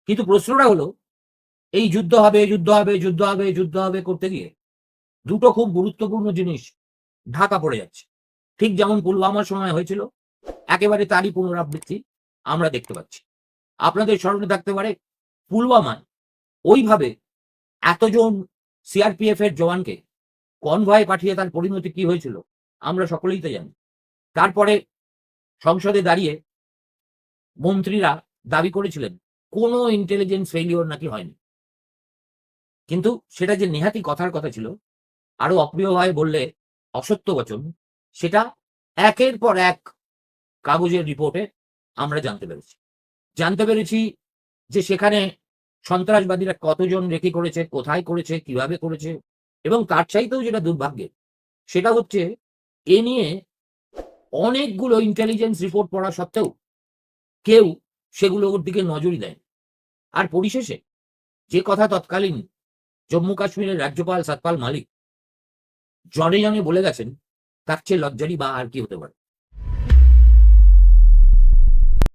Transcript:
কিন্তু প্রশ্নটা হলো, এই যুদ্ধ হবে, যুদ্ধ হবে, যুদ্ধ হবে, যুদ্ধ হবে করতে গিয়ে দুটো খুব গুরুত্বপূর্ণ জিনিস ঢাকা পড়ে যাচ্ছে। ঠিক যেমন পুলওয়ামার সময় হয়েছিল, একেবারে তারই পুনরাবৃত্তি আমরা দেখতে পাচ্ছি। আপনাদের স্মরণে থাকতে পারে, পুলওয়ামায় ওইভাবে এতজন সিআরপিএফ এর জওয়ানকে কনভয়ে পাঠিয়ে তার পরিণতি কি হয়েছিল আমরা সকলেই তো জানি। তারপরে সংসদে দাঁড়িয়ে মন্ত্রীরা দাবি করেছিলেন কোনো ইন্টেলিজেন্স ফেইলিওর নাকি হয়নি। কিন্তু সেটা যে নেহাতি কথার কথা ছিল, আরো অপ্রিয়ভাবে বললে অসত্য বচন, সেটা একের পর এক কাগজের রিপোর্টে আমরা জানতে পেরেছি যে সেখানে সন্ত্রাসবাদীরা কতজন রেকি করেছে, কোথায় করেছে, কিভাবে করেছে। এবং তার চাইতেও যেটা দুর্ভাগ্যের, সেটা হচ্ছে এ নিয়ে অনেকগুলো ইন্টেলিজেন্স রিপোর্ট পড়া সত্ত্বেও কেউ সেগুলোর দিকে নজরই দেয়। আর পরিশেষে যে কথা তৎকালীন জম্মু কাশ্মীরের রাজ্যপাল সতপাল মালিক জনে জনে বলে গেছেন, তার চেয়ে লজ্জারই বা আর কি হতে পারে।